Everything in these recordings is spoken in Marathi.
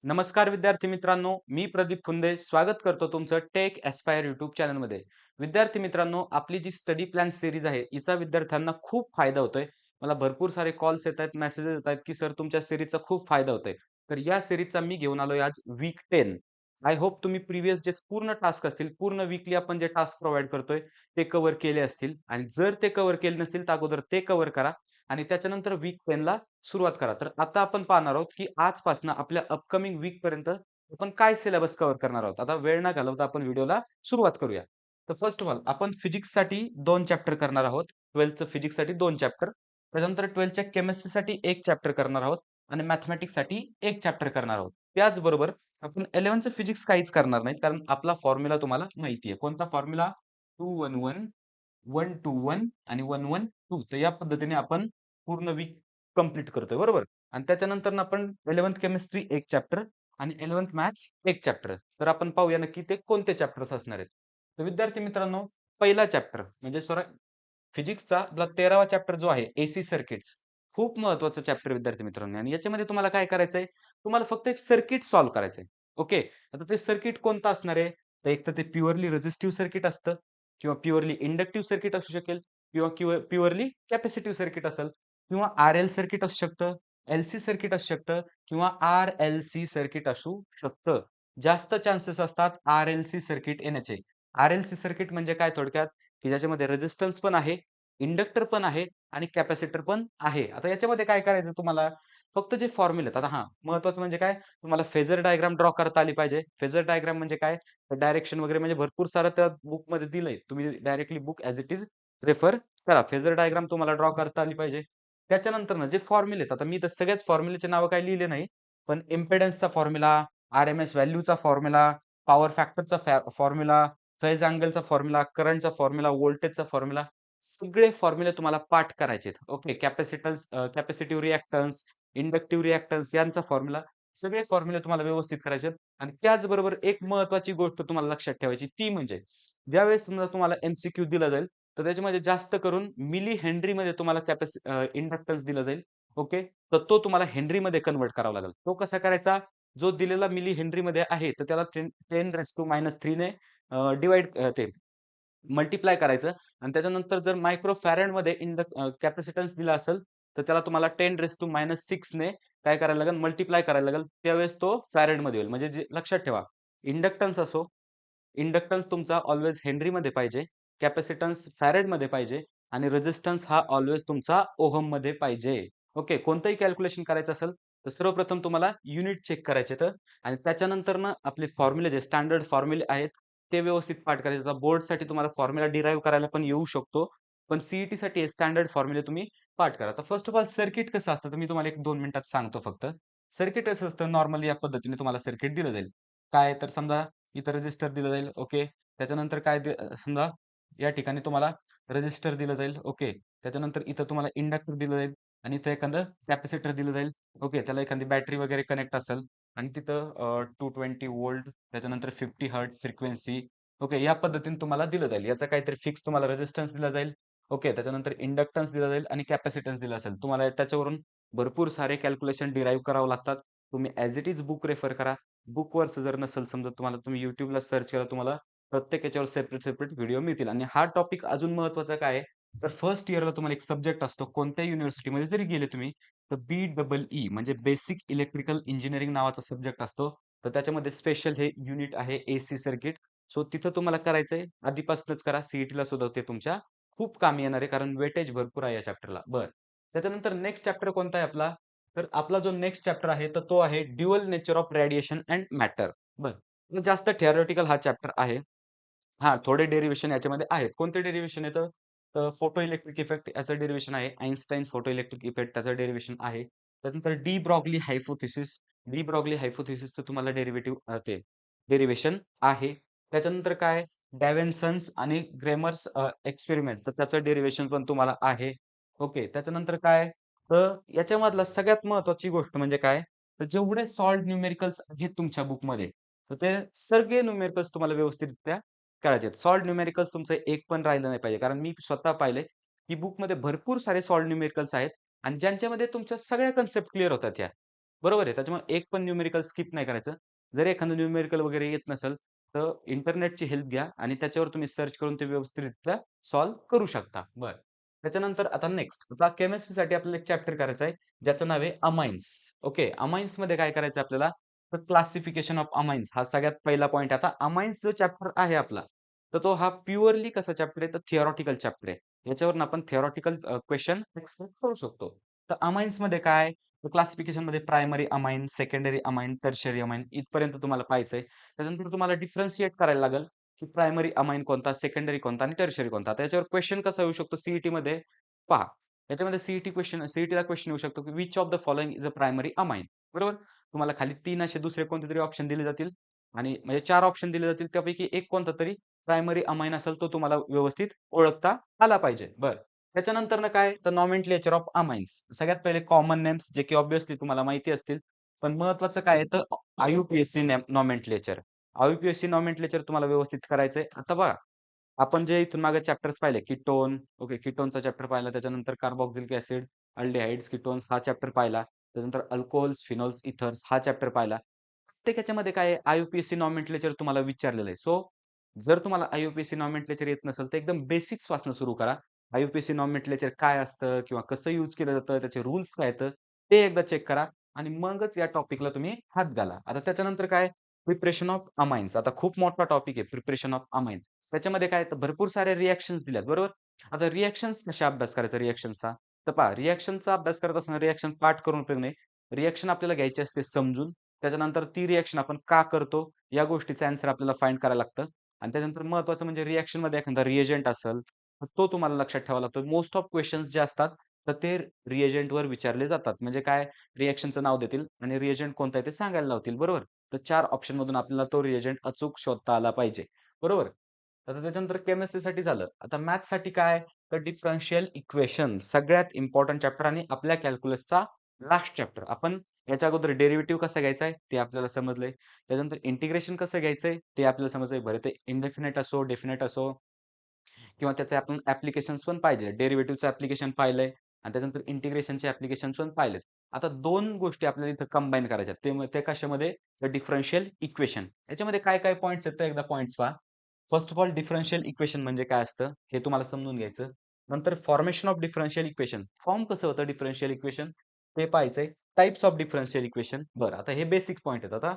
नमस्कार विद्यार्थी मित्रांनो, मी प्रदीप फुंदे स्वागत करतो तुमचं टेक एस्पायर यूट्यूब चॅनलमध्ये. विद्यार्थी मित्रांनो, आपली जी स्टडी प्लॅन सीरीज आहे, हिचा विद्यार्थ्यांना खूप फायदा होतोय. मला भरपूर सारे कॉल्स येत आहेत, मेसेजेस येत आहेत, की सर तुमच्या सीरीजचा खूप फायदा होतोय. तर या सीरीजचा मी घेऊन आलोय आज वीक 10. आय होप तुम्ही प्रिव्हियस जे पूर्ण टास्क असतील, पूर्ण वीकली आपण जे टास्क प्रोव्हाईड करतोय, ते कव्हर केले असतील आणि जर ते कव्हर केले नसतील, तर अगोदर ते कव्हर करा आणि त्याच्यानंतर वीक 10ला सुरुवात करा. तर आता आपण पाहणार आहोत, की आजपासून आपल्या अपकमिंग वीकपर्यंत आपण काय सिलेबस कव्हर करणार आहोत. आता वेळ न घालवता आपण व्हिडिओला सुरुवात करूया. तर फर्स्ट ऑफ ऑल आपण फिजिक्ससाठी 2 चॅप्टर करणार आहोत. 12चं फिजिक्ससाठी 2 चॅप्टर. त्याच्यानंतर 12च्या केमिस्ट्रीसाठी 1 चॅप्टर करणार आहोत आणि मॅथेमॅटिक्ससाठी 1 चॅप्टर करणार आहोत. त्याचबरोबर आपण 11चं फिजिक्स काहीच करणार नाहीत, कारण आपला फॉर्म्युला तुम्हाला माहिती आहे. कोणता फॉर्म्युला? 2-1-1, 1-2-1 आणि 1-1-2. तर या पद्धतीने आपण पूर्ण वीक कंप्लीट करतोय, बरोबर? आणि त्याच्यानंतर आपण 11th केमिस्ट्री 1 चॅप्टर आणि 11th मॅथ्स 1 चॅप्टर. तर आपण पाहूया नक्की ते कोणते चॅप्टर्स असणार आहेत. तर विद्यार्थी मित्रांनो, पहिला चॅप्टर म्हणजे फिजिक्सचा आपला 13वा चॅप्टर जो आहे एसी सर्किट्स. खूप महत्त्वाचा चॅप्टर विद्यार्थी मित्रांनो आणि याच्यामध्ये तुम्हाला काय करायचंय? तुम्हाला फक्त एक सर्किट सॉल्व्ह करायचंय. ओके. आता ते सर्किट कोणतं असणार आहे? तर एक तर ते प्युअरली रेझिस्टिव्ह सर्किट असतं किंवा प्युअरली इंडक्टिव्ह सर्किट असू शकेल किंवा प्युअरली कॅपॅसिटिव्ह सर्किट असेल किंवा आर-एल सर्किट असू शकतं, एल-सी सर्किट असू शकतं किंवा आर-एल-सी सर्किट असू शकतं. जास्त चान्सेस असतात आर-एल-सी सर्किट येण्याचे. आर-एल-सी सर्किट म्हणजे काय थोडक्यात, की ज्याच्यामध्ये रेझिस्टन्स पण आहे, इंडक्टर पण आहे आणि कॅपॅसिटर पण आहे. आता याच्यामध्ये काय करायचं तुम्हाला, फक्त जे फॉर्म्युले आहेत. आता हां, महत्त्वाचं म्हणजे काय, तुम्हाला फेजर डायग्राम ड्रॉ करता आली पाहिजे. फेजर डायग्राम म्हणजे काय, डायरेक्शन वगैरे म्हणजे भरपूर सारं त्या बुकमध्ये दिलंय. तुम्ही directly book as it is refer करा. फेजर डायग्राम तुम्हाला ड्रॉ करता आली पाहिजे. त्याच्यानंतर ना जे फॉर्म्युले आहेत, आता मी तर सगळ्याच फॉर्म्युलेचे नावं काही लिहिले नाही. पण इम्पेडन्सचा फॉर्म्युला, आर-एम-एस व्हॅल्यूचा फॉर्म्युला, पॉवर फॅक्टरचा फॉर्म्युला, फेज अँगलचा फॉर्म्युला, करंटचा फॉर्म्युला, व्होल्टेजचा फॉर्म्युला, सगळे फॉर्म्युले तुम्हाला पाठ करायचे आहेत. Okay. Capacitive reactance, inductive reactance यांचा फॉर्म्युला, सगळे फॉर्म्युले तुम्हाला व्यवस्थित करायचे आहेत. आणि त्याचबरोबर एक महत्त्वाची गोष्ट तुम्हाला लक्षात ठेवायची ती म्हणजे ज्यावेळेस समजा तुम्हाला एम-सी-क्यू दिला जाईल, तर त्याच्यामध्ये जास्त करून मिली हेनरीमध्ये तुम्हाला इंडक्टन्स दिला जाईल. ओके. तर तो तुम्हाला हेनरीमध्ये कन्व्हर्ट करावा लागेल. तो कसा करायचा? जो दिलेला मिली हेनरीमध्ये आहे, तर त्याला 10⁻³ ने ते मल्टिप्लाय करायचं आणि त्याच्यानंतर जर मायक्रो फॅरडमध्ये कॅपॅसिटन्स दिला असेल, तर त्याला तुम्हाला 10⁻⁶ ने काय करायला लागेल? मल्टिप्लाय करायला लागेल. त्यावेळेस तो फॅरडमध्ये होईल. म्हणजे जे लक्षात ठेवा, इंडक्टन्स असो, इंडक्टन्स तुमचा ऑल्वेज हेनरीमध्ये पाहिजे, कॅपॅसिटन्स फॅरेडमध्ये पाहिजे आणि रेझिस्टन्स हा ऑल्वेज तुमचा ओहममध्ये पाहिजे. ओके. कोणतंही कॅल्क्युलेशन करायचं असेल, तर सर्वप्रथम तुम्हाला युनिट चेक करायचे तर आणि त्याच्यानंतर ना आपले फॉर्म्युले जे स्टँडर्ड फॉर्म्युले आहेत, ते व्यवस्थित पाठ करायचे. आता बोर्डसाठी तुम्हाला फॉर्म्युला डिराईव्ह करायला पण येऊ शकतो. पण सी-ई-टीसाठी हे स्टँडर्ड फॉर्म्युले तुम्ही पाठ करा. तर फर्स्ट ऑफ ऑल सर्किट कसं असतं, तर मी तुम्हाला 1-2 मिनिटात सांगतो फक्त. सर्किट कसं असतं, नॉर्मली या पद्धतीने तुम्हाला सर्किट दिलं जाईल. काय तर समजा इथं रेझिस्टर दिलं जाईल. ओके. त्याच्यानंतर समजा या ठिकाणी तुम्हाला रेझिस्टर दिलं जाईल. ओके. त्याच्यानंतर इथं तुम्हाला इंडक्टर दिलं जाईल आणि इथं एखादं कॅपॅसिटर दिलं जाईल. ओके. त्याला एखादी बॅटरी वगैरे कनेक्ट असेल आणि तिथं 220 व्होल्ट त्याच्यानंतर 50 हर्ट्ज फ्रिक्वेन्सी. ओके. या पद्धतीने तुम्हाला दिलं जाईल. याचा काहीतरी फिक्स तुम्हाला रेझिस्टन्स दिला जाईल. ओके. त्याच्यानंतर इंडक्टन्स दिला जाईल आणि कॅपॅसिटन्स दिला असेल. तुम्हाला त्याच्यावरून भरपूर सारे कॅल्क्युलेशन डिराईव्ह करावं लागतात. तुम्ही as it is book refer करा. बुकवरचं जर नसेल समजा तुम्हाला, तुम्ही YouTubeला सर्च केलं, तुम्हाला प्रत्येक याच्यावर सेपरेट व्हिडिओ मिळतील. आणि हा टॉपिक अजून महत्त्वाचा काय आहे, तर फर्स्ट इयरला तुम्हाला एक सब्जेक्ट असतो. कोणत्याही युनिव्हर्सिटीमध्ये जरी गेले तुम्ही, तर BEE म्हणजे बेसिक इलेक्ट्रिकल इंजिनिअरिंग नावाचा सब्जेक्ट असतो. तर त्याच्यामध्ये स्पेशल हे युनिट आहे एसी सर्किट. सो तिथं तुम्हाला करायचंय. आधीपासूनच करा. सी सुद्धा ते तुमच्या खूप कामी येणार आहे, कारण वेटेज भरपूर आहे या चॅप्टरला. बरं. त्याच्यानंतर नेक्स्ट चॅप्टर कोणता आहे आपला? तर आपला जो नेक्स्ट चॅप्टर आहे, तर तो आहे dual nature of radiation and matter. बरं. जास्त थिअरेटिकल हा चॅप्टर आहे. हां, थोडे डेरिव्हेशन याच्यामध्ये आहेत. कोणते डेरिव्हेशन येतं? तर फोटो इलेक्ट्रिक इफेक्ट याचं डेरिव्हेशन आहे. आइन्स्टाईन फोटो इलेक्ट्रिक इफेक्ट त्याचं डेरिव्हेशन आहे. त्यानंतर de Broglie hypothesis. De Broglie हायपोथेसिसचं तुम्हाला ते डेरिव्हेशन आहे. त्याच्यानंतर काय? डॅव्हिन्सन्स आणि ग्रेमर्स एक्सपेरिमेंट, तर त्याचं डेरिव्हेशन पण तुम्हाला आहे. ओके. त्याच्यानंतर काय? तर याच्यामधला सगळ्यात महत्त्वाची गोष्ट म्हणजे काय? तर जेवढे सॉल्व्ड न्यूमेरिकल्स आहेत तुमच्या बुकमध्ये, तर ते सगळे न्यूमेरिकल्स तुम्हाला व्यवस्थितरित्या करायचे आहेत. सॉल्व्ड न्यूमेरिकल्स तुमचं एक पण राहिलं नाही पाहिजे. कारण मी स्वतः पाहिलंय, की बुकमध्ये भरपूर सारे सॉल्व्ड न्यूमेरिकल्स आहेत आणि ज्यांच्यामध्ये तुमच्या सगळ्या कन्सेप्ट क्लिअर होतात ह्या. बरोबर आहे. त्याच्यामुळे एक पण न्यूमेरिकल स्किप नाही करायचं. जर एखादं न्यूमेरिकल वगैरे येत नसेल, तर इंटरनेटची हेल्प घ्या आणि त्याच्यावर तुम्ही सर्च करून ते व्यवस्थितरित्या सॉल्व्ह करू शकता. बरं. त्याच्यानंतर आता नेक्स्ट आता केमिस्ट्रीसाठी आपल्याला एक चॅप्टर करायचं आहे, ज्याचं नाव आहे अमाईन्स. ओके. अमाईन्समध्ये काय करायचं आपल्याला? तर क्लासिफिकेशन ऑफ अमाईन्स हा सगळ्यात पहिला पॉइंट आहे. आता अमाईन्स जो चॅप्टर आहे आपला, तर तो हा प्युअरली कसा चॅप्टर आहे, तर थियोरेटिकल चॅप्टर आहे. याच्यावरून आपण थियोरेटिकल क्वेशन एक्सपेक्ट करू शकतो. तर अमाईन्समध्ये काय? क्लासिफिकेशनमध्ये primary amine, secondary amine, tertiary amine इथपर्यंत तुम्हाला पाहायचंय. त्याच्यानंतर तुम्हाला डिफरन्शिएट करायला लागेल, की प्रायमरी अमाईन कोणता, सेकंडरी कोणता आणि टर्शियरी कोणता. आता याच्यावर क्वेशन कसा येऊ शकतो सीईटीमध्ये पहा. याच्यामध्ये सीईटीला क्वेशन येऊ शकतो, की which of the following is a primary amine. बरोबर? तुम्हाला खाली 3 असे दुसरे कोणतेतरी ऑप्शन दिले जातील आणि म्हणजे 4 ऑप्शन दिले जातील. त्यापैकी एक कोणता तरी प्रायमरी अमाईन असेल तो तुम्हाला व्यवस्थित ओळखता आला पाहिजे. बरं. त्याच्यानंतरनं काय तर नॉमेनक्लेचर ऑफ अमाईन्स. सगळ्यात पहिले कॉमन नेम्स जे की ऑब्व्हियसली तुम्हाला माहिती असतील. पण महत्त्वाचं काय आहे तर आय-यू-पी-एस-सी नॉमेनक्लेचर. आय-यू-पी-एस-सी नॉमेनक्लेचर तुम्हाला व्यवस्थित करायचंय. आता बघा, आपण जे इथून मागे चॅप्टर्स पाहिले कीटोन, ओके कीटोनचा चॅप्टर पाहिला. त्याच्यानंतर कार्बोक्सिलिक ॲसिड, अल्डिहाइड्स, कीटोन्स हा चॅप्टर पाहिला. त्याच्यानंतर अल्कोहोल्स, फिनोल्स, इथर्स हा चॅप्टर पाहिला. प्रत्येक ह्याच्यामध्ये काय आहे आय-यू-पी-एस-सी नॉमेनक्लेचर तुम्हाला विचारलेलं आहे. सो जर तुम्हाला आय-यू-पी-एस-सी नॉमेनक्लेचर येत नसेल, तर एकदम बेसिक्सपासून सुरू करा. आय-यू-पी-एस-सी नॉमेनक्लेचर काय असतं किंवा कसं यूज केलं जातं, त्याचे रूल्स काय आहेत, ते एकदा चेक करा आणि मगच या टॉपिकला तुम्ही हात घाला. आता त्याच्यानंतर काय प्रिपरेशन ऑफ अमाईन्स. आता खूप मोठा टॉपिक आहे प्रिपरेशन ऑफ अमाईन. त्याच्यामध्ये काय तर भरपूर साऱ्या रिएक्शन्स दिल्यात बरोबर. आता रिएक्शन्स कशा अभ्यास करायचा रिएक्शन्सचा? तर पहा रिएक्शनचा अभ्यास करत असताना रिएक्शन पाठ करून उपयोग नाही. रिएक्शन आपल्याला घ्यायची असते समजून. त्याच्यानंतर ती रिएक्शन आपण का करतो, या गोष्टीचा ॲन्सर आपल्याला फाइंड करायला लागतं आणि त्याच्यानंतर महत्त्वाचं म्हणजे रिएक्शनमध्ये एखादा रिएजंट असेल, तर तो तुम्हाला लक्षात ठेवावा लागतो. मोस्ट ऑफ क्वेशन्स जे असतात, तर ते रिएजंटवर विचारले जातात. म्हणजे काय रिएक्शनचं नाव देतील आणि रिएजंट कोणता आहे ते सांगायला लावतील, बरोबर? तर 4 ऑप्शनमधून आपल्याला तो रिएजंट अचूक शोधता आला पाहिजे, बरोबर? आता त्याच्यानंतर केमिस्ट्रीसाठी झालं. आता मॅथ्ससाठी काय? तर डिफरन्शियल इक्वेशन सगळ्यात इम्पोर्टंट चॅप्टर आणि आपल्या कॅल्क्युलसचा लास्ट चॅप्टर. आपण याच्या अगोदर डेरिव्हेटिव्ह कसा घ्यायचा आहे, ते आपल्याला समजलंय. त्याच्यानंतर इंटिग्रेशन कसं घ्यायचंय, ते आपल्याला समजलंय. बरं ते इंडेफिनिट असो, डेफिनिट असो किंवा त्याचे आपण ॲप्लिकेशन्स पण पाहिले. डेरिव्हेटिव्हचं ॲप्लिकेशन पाहिलंय आणि त्याच्यानंतर इंटिग्रेशनचे ॲप्लिकेशन्स पण पाहिलेत. आता 2 गोष्टी आपल्याला इथं कंबाईन करायच्या आहेत. ते कशामध्ये? तर डिफरन्शियल इक्वेशन. याच्यामध्ये काय-काय पॉइंट्स आहेत, तर एकदा पॉइंट्स पहा. First of all differential equation म्हणजे काय असतं, हे तुम्हाला समजून घ्यायचं. नंतर formation of differential equation. Form कसं होतं डिफरन्शियल इक्वेशन ते पाहायचंय. Types of differential equation. बरं, आता हे बेसिक पॉइंट आहेत. आता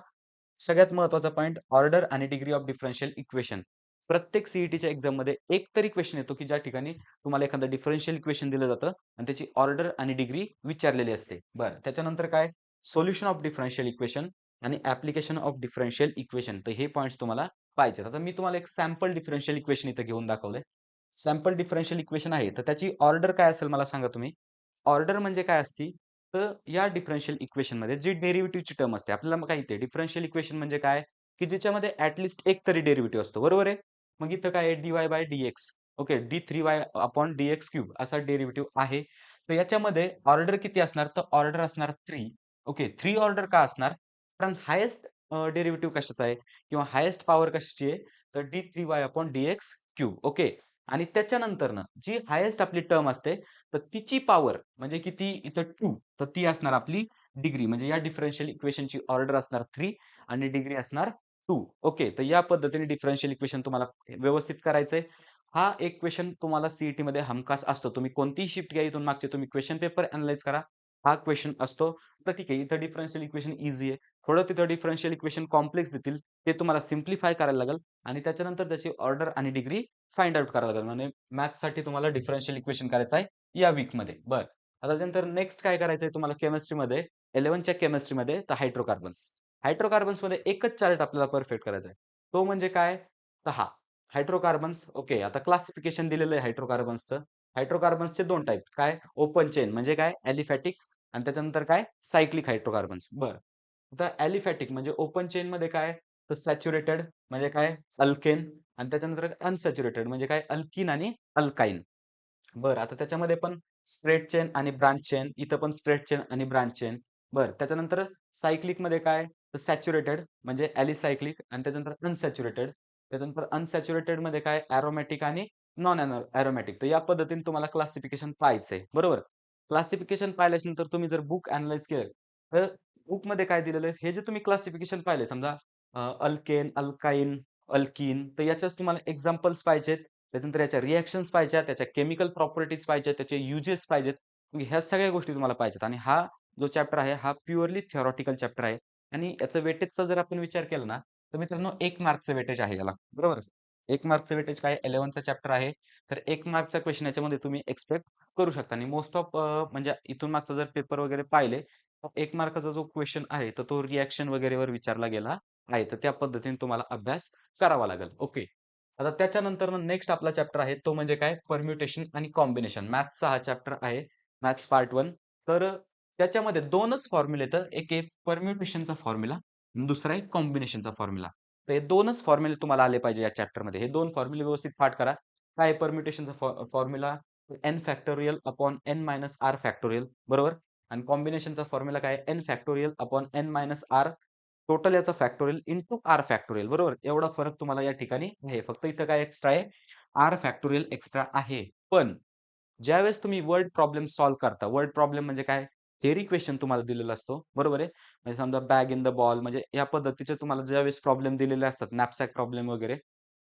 सगळ्यात महत्त्वाचा पॉइंट ऑर्डर आणि डिग्री ऑफ डिफरन्शियल इक्वेशन. प्रत्येक सीईटीच्या एक्झाममध्ये एक तरी क्वेशन येतो, की ज्या ठिकाणी तुम्हाला एखादं डिफरन्शियल इक्वेशन दिलं जातं आणि त्याची ऑर्डर आणि डिग्री विचारलेली असते. बरं, त्याच्यानंतर काय सोल्युशन ऑफ डिफरन्शियल इक्वेशन आणि ॲप्लिकेशन ऑफ डिफरन्शियल इक्वेशन. तर हे पॉइंट्स तुम्हाला पाहिजेत. आता मी तुम्हाला एक सॅम्पल डिफरन्शियल इक्वेशन इथं घेऊन दाखवलंय. सॅम्पल डिफरन्शियल इक्वेशन आहे, तर त्याची ऑर्डर काय असेल मला सांगा तुम्ही? ऑर्डर म्हणजे काय असती? तर या डिफरन्शियल इक्वेशनमध्ये जी डेरिव्हेटिव्हची टर्म असते, आपल्याला मग माहिती आहे डिफरन्शियल इक्वेशन म्हणजे काय? की ज्याच्यामध्ये ॲट लीस्ट एक तरी डेरिव्हेटिव्ह असतो, बरोबर आहे? मग इथं काय आहे dy/dx ओके, d3y/dx³ असा डेरिव्हेटिव्ह आहे. तर याच्यामध्ये ऑर्डर किती असणार? तर ऑर्डर असणार 3 ओके, 3 ऑर्डर का असणार? कारण हायेस्ट डेरिव्हेटिव्ह कशाचा आहे किंवा हायेस्ट पॉवर कशाची आहे? तर d3y/dx³ ओके. आणि त्याच्यानंतरनं जी हायेस्ट आपली टर्म असते, तर तिची पॉवर म्हणजे किती इथं 2 तर ती असणार आपली डिग्री. म्हणजे या डिफरन्शियल इक्वेशनची ऑर्डर असणार 3 आणि डिग्री असणार 2 ओके. तर या पद्धतीने डिफरन्शियल इक्वेशन तुम्हाला व्यवस्थित करायचंय. हा एक क्वेशन तुम्हाला सीईटीमध्ये हमखास असतो. तुम्ही कोणतीही शिफ्ट घ्या इथून मागचे तुम्ही क्वेशन पेपर अॅनलाईज करा. हा क्वेशन असतो. तर ठीक आहे, इथं डिफरन्शियल इक्वेशन ईझी आहे. थोडं तिथं डिफरन्शियल इक्वेशन कॉम्प्लेक्स देतील. ते तुम्हाला सिम्प्लिफाय करायला लागेल आणि त्याच्यानंतर त्याची ऑर्डर आणि डिग्री फाइंड आउट करावं लागेल. म्हणजे मॅथ्ससाठी तुम्हाला डिफरन्शियल इक्वेशन करायचं आहे या वीकमध्ये. बरं. आता त्यानंतर नेक्स्ट काय करायचंय तुम्हाला केमिस्ट्रीमध्ये 11च्या केमिस्ट्रीमध्ये तर हायड्रोकार्बन्स. हायड्रोकार्बन्समध्ये एकच चार्ट आपल्याला परफेक्ट करायचा आहे. तो म्हणजे काय? तर हा हायड्रोकार्बन्स ओके. आता क्लासिफिकेशन दिलेलं आहे हायड्रोकार्बन्सचं. हायड्रोकार्बन्सचे 2 टाइप काय? ओपन चेन म्हणजे काय? ॲलिफॅटिक आणि त्याच्यानंतर काय? Cyclic hydrocarbons. बरं. आता ॲलिफॅटिक म्हणजे ओपन चेनमध्ये काय? तर सॅच्युरेटेड म्हणजे काय? अल्केन आणि त्याच्यानंतर अनसॅच्युरेटेड म्हणजे काय? अल्कीन आणि अल्काईन. बरं, आता त्याच्यामध्ये पण स्ट्रेट चेन आणि ब्रांच चेन, इथं पण स्ट्रेट चेन आणि ब्रांच चेन. बरं, त्याच्यानंतर सायक्लिकमध्ये काय? तर सॅच्युरेटेड म्हणजे ॲलिसायक्लिक आणि त्याच्यानंतर अनसॅच्युरेटेड. त्याच्यानंतर अनसॅच्युरेटेडमध्ये काय? एरोमॅटिक आणि नॉन एरोमॅटिक. तर या पद्धतीने तुम्हाला क्लासिफिकेशन पाहायचंय, बरोबर? क्लासिफिकेशन पाहिल्याच्यानंतर तुम्ही जर बुक अॅनलाईज केलं, तर बुकमध्ये काय दिलेलं आहे, हे जे तुम्ही क्लासिफिकेशन पाहिले समजा अल्केन, अल्काइन, अल्कीन तर याच्याच तुम्हाला एक्झाम्पल्स पाहिजेत. त्याच्यानंतर याच्या रिएक्शन्स पाहिजेत, त्याच्या केमिकल प्रॉपर्टीज पाहिजेत, त्याचे युजेस पाहिजेत. मग ह्या सगळ्या गोष्टी तुम्हाला पाहिजेत आणि हा जो चॅप्टर आहे, हा प्युअरली थियोरेटिकल चॅप्टर आहे आणि याचं वेटेजचा जर आपण विचार केला ना, तर मित्रांनो 1 मार्कचं वेटेज आहे याला, बरोबर? 1 मार्कचं वेटेज काय 11चा चॅप्टर आहे. तर 1 मार्कचा क्वेशन याच्यामध्ये तुम्ही एक्स्पेक्ट करू शकता आणि मोस्ट ऑफ म्हणजे इथून मागचा जर पेपर वगैरे पाहिले, तर 1 मार्काचा जो क्वेशन आहे, तर तो रिएक्शन वगैरेवर विचारला गेला आहे. तर त्या पद्धतीने तुम्हाला अभ्यास करावा लागेल. ओके. आता त्याच्यानंतर नेक्स्ट आपला चॅप्टर आहे तो म्हणजे काय परम्युटेशन आणि कॉम्बिनेशन. मॅथ्सचा हा चॅप्टर आहे. Maths part 1. तर त्याच्यामध्ये 2च फॉर्म्युले येतं. एक आहे परम्युटेशनचा फॉर्म्युला आणि दुसरा आहे कॉम्बिनेशनचा फॉर्म्युला. तर हे 2च फॉर्म्युले तुम्हाला आले पाहिजे या चॅप्टरमध्ये. हे 2 फॉर्म्युले व्यवस्थित पाठ करा. काय आहे परम्युटेशनचा formula n factorial upon n minus r factorial बरोबर? आणि कॉम्बिनेशनचा फॉर्म्युला काय आहे n factorial upon n minus r total याचा फॅक्टोरियल इंटू r फॅक्टोरियल बरोबर? एवढा फरक तुम्हाला या ठिकाणी आहे. फक्त इथं काय एक्स्ट्रा आहे r फॅक्टोरियल एक्स्ट्रा आहे. पण ज्यावेळेस तुम्ही वर्ड प्रॉब्लेम सॉल्व्ह करता, वर्ड प्रॉब्लेम म्हणजे काय? थेअरी क्वेशन तुम्हाला दिलेला असतो, बरोबर आहे? म्हणजे समजा बॅग इन द बॉल म्हणजे या पद्धतीचे तुम्हाला ज्यावेळेस प्रॉब्लेम दिलेले असतात, नॅपसॅक प्रॉब्लेम वगैरे,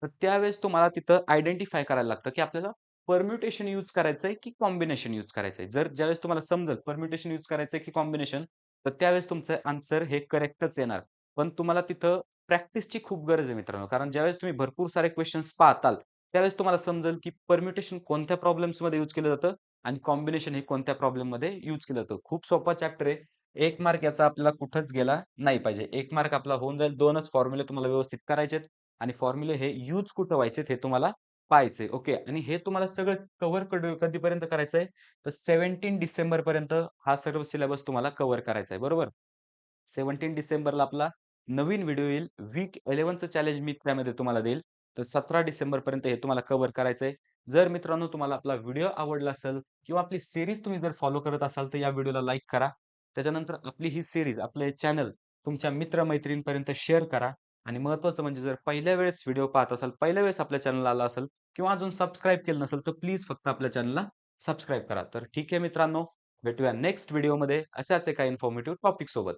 तर त्यावेळेस तुम्हाला तिथं आयडेंटिफाय करायला लागतं, की आपल्याला परम्युटेशन यूज करायचंय की कॉम्बिनेशन यूज करायचंय. जर ज्यावेळेस तुम्हाला समजेल परम्युटेशन यूज करायचंय की कॉम्बिनेशन, तर त्यावेळेस तुमचं आन्सर हे करेक्टच येणार. पण तुम्हाला तिथं प्रॅक्टिसची खूप गरज आहे मित्रांनो. कारण ज्यावेळेस तुम्ही भरपूर सारे क्वेशन्स पाहताल, त्यावेळेस तुम्हाला समजेल, की परम्युटेशन कोणत्या प्रॉब्लेम्समध्ये यूज केलं जातं आणि कॉम्बिनेशन हे कोणत्या प्रॉब्लेममध्ये यूज केलं जातं. खूप सोपा चॅप्टर आहे. 1 मार्क याचा आपल्याला कुठंच गेला नाही पाहिजे. 1 मार्क आपला होऊन जाईल. 2च फॉर्म्युले तुम्हाला व्यवस्थित करायचेत आणि फॉर्म्युले हे यूज कुठं व्हायचेत हे तुम्हाला पाहायचंय. ओके आणि हे तुम्हाला सगळं कव्हर कधीपर्यंत करायचंय? तर 17 डिसेंबरपर्यंत हा सर्व सिलेबस तुम्हाला कव्हर करायचा आहे. बरोबर? 17 डिसेंबरला आपला नवीन व्हिडिओ येईल. वीक 11चं चॅलेंज मी त्यामध्ये तुम्हाला देईल. तर 17 डिसेंबरपर्यंत हे तुम्हाला कव्हर करायचंय. जर मित्रांनो तुम्हाला आपला व्हिडिओ आवडला असेल किंवा आपली सीरीज तुम्ही जर फॉलो करत असाल, तर या व्हिडिओला लाईक करा. त्याच्यानंतर आपली ही सीरीज, आपलं हे चॅनल तुमच्या मित्र-मैत्रिणींपर्यंत शेअर करा आणि महत्त्वाचं म्हणजे जर पहिल्या वेळेस व्हिडिओ पाहत असाल, पहिल्या वेळेस आपल्या चॅनलला आला असेल किंवा अजून सबस्क्राईब केलं नसेल, तर प्लीज फक्त आपल्या चॅनलला सबस्क्राईब करा. तर ठीक आहे मित्रांनो, भेटूया नेक्स्ट व्हिडिओमध्ये अशाच एका इन्फॉर्मेटिव्ह टॉपिक सोबत.